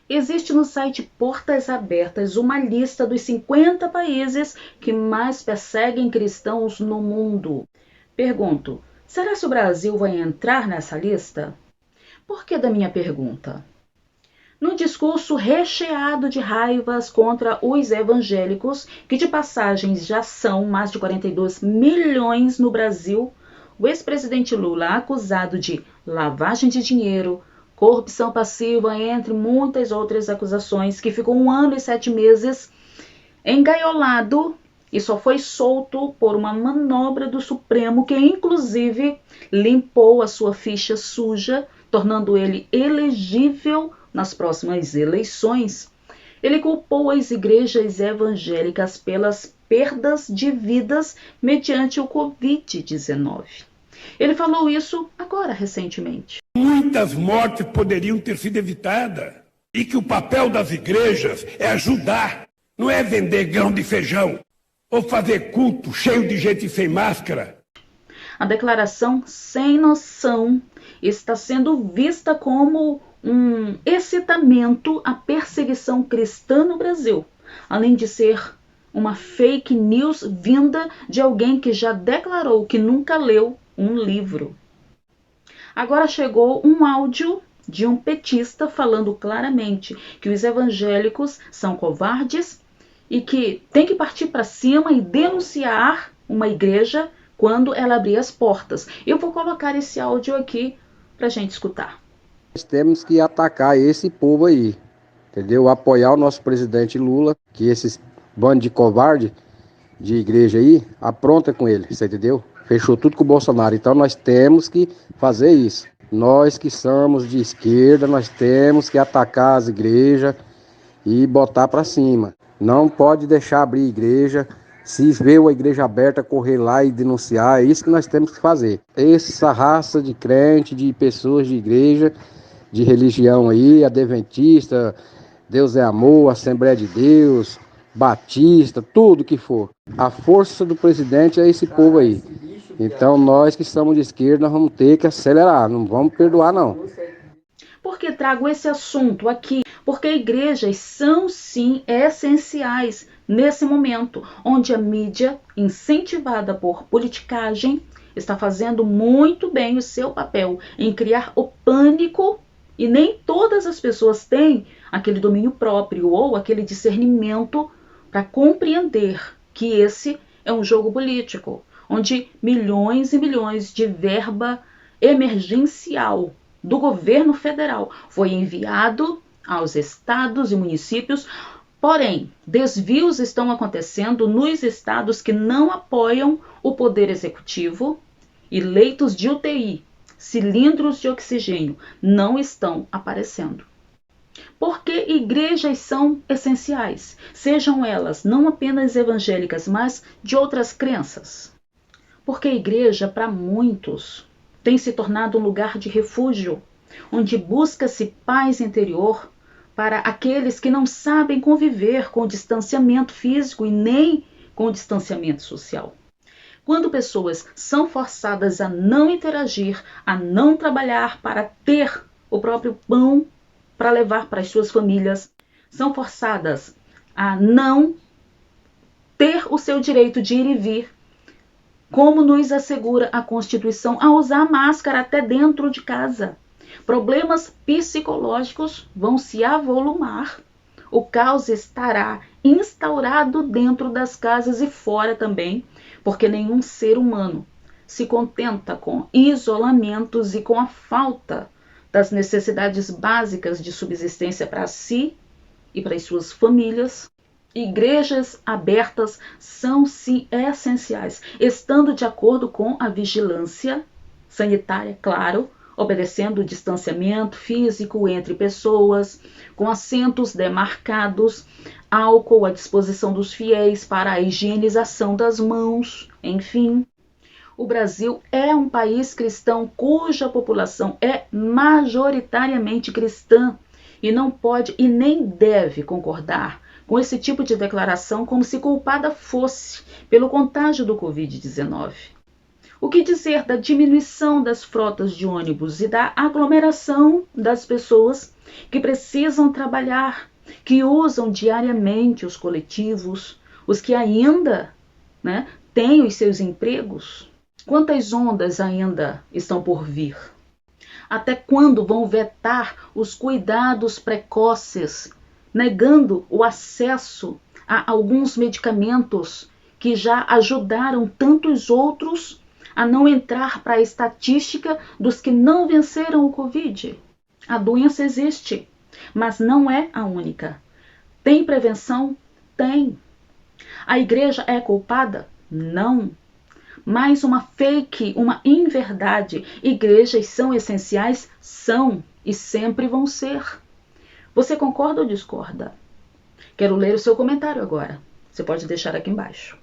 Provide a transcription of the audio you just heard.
Existe no site Portas Abertas uma lista dos 50 países que mais perseguem cristãos no mundo. Pergunto, será que o Brasil vai entrar nessa lista? Por que da minha pergunta? No discurso recheado de raivas contra os evangélicos, que de passagem já são mais de 42 milhões no Brasil, o ex-presidente Lula, acusado de lavagem de dinheiro, corrupção passiva, entre muitas outras acusações, que ficou 1 ano e 7 meses engaiolado e só foi solto por uma manobra do Supremo, que inclusive limpou a sua ficha suja, tornando ele elegível nas próximas eleições. Ele culpou as igrejas evangélicas pelas perdas de vidas mediante o Covid-19. Ele falou isso agora, recentemente. Muitas mortes poderiam ter sido evitadas e que o papel das igrejas é ajudar, não é vender grão de feijão ou fazer culto cheio de gente sem máscara. A declaração sem noção está sendo vista como um excitamento à perseguição cristã no Brasil, além de ser uma fake news vinda de alguém que já declarou que nunca leu um livro. Agora chegou um áudio de um petista falando claramente que os evangélicos são covardes e que tem que partir para cima e denunciar uma igreja quando ela abrir as portas. Eu vou colocar esse áudio aqui para a gente escutar. Nós temos que atacar esse povo aí, entendeu? Apoiar o nosso presidente Lula, que esses bandos de covarde de igreja aí, apronta com ele, você entendeu? Fechou tudo com o Bolsonaro, então nós temos que fazer isso. Nós que somos de esquerda, nós temos que atacar as igrejas e botar para cima. Não pode deixar abrir igreja. Se vê uma igreja aberta, correr lá e denunciar, é isso que nós temos que fazer. Essa raça de crente, de pessoas de igreja, de religião aí, adventista, Deus é amor, Assembleia de Deus, batista, tudo que for. A força do presidente é esse povo aí. Então nós que somos de esquerda, nós vamos ter que acelerar, não vamos perdoar não. Por que trago esse assunto aqui? Porque igrejas são sim essenciais nesse momento, onde a mídia, incentivada por politicagem, está fazendo muito bem o seu papel em criar o pânico, e nem todas as pessoas têm aquele domínio próprio ou aquele discernimento para compreender que esse é um jogo político, onde milhões e milhões de verba emergencial do governo federal foi enviado aos estados e municípios. Porém, desvios estão acontecendo nos estados que não apoiam o poder executivo e leitos de UTI, cilindros de oxigênio, não estão aparecendo. Porque igrejas são essenciais, sejam elas não apenas evangélicas, mas de outras crenças. Porque a igreja, para muitos, tem se tornado um lugar de refúgio, onde busca-se paz interior para aqueles que não sabem conviver com o distanciamento físico e nem com o distanciamento social. Quando pessoas são forçadas a não interagir, a não trabalhar para ter o próprio pão para levar para as suas famílias, são forçadas a não ter o seu direito de ir e vir, como nos assegura a Constituição, a usar máscara até dentro de casa. Problemas psicológicos vão se avolumar. O caos estará instaurado dentro das casas e fora também, porque nenhum ser humano se contenta com isolamentos e com a falta das necessidades básicas de subsistência para si e para as suas famílias. Igrejas abertas são sim essenciais, estando de acordo com a vigilância sanitária, claro, obedecendo o distanciamento físico entre pessoas, com assentos demarcados, álcool à disposição dos fiéis para a higienização das mãos, enfim. O Brasil é um país cristão cuja população é majoritariamente cristã e não pode e nem deve concordar com esse tipo de declaração como se culpada fosse pelo contágio do Covid-19. O que dizer da diminuição das frotas de ônibus e da aglomeração das pessoas que precisam trabalhar, que usam diariamente os coletivos, os que ainda, têm os seus empregos? Quantas ondas ainda estão por vir? Até quando vão vetar os cuidados precoces, negando o acesso a alguns medicamentos que já ajudaram tantos outros a não entrar para a estatística dos que não venceram o Covid? A doença existe, mas não é a única. Tem prevenção? Tem. A igreja é culpada? Não. Mais uma fake, uma inverdade. Igrejas são essenciais? São e sempre vão ser. Você concorda ou discorda? Quero ler o seu comentário agora. Você pode deixar aqui embaixo.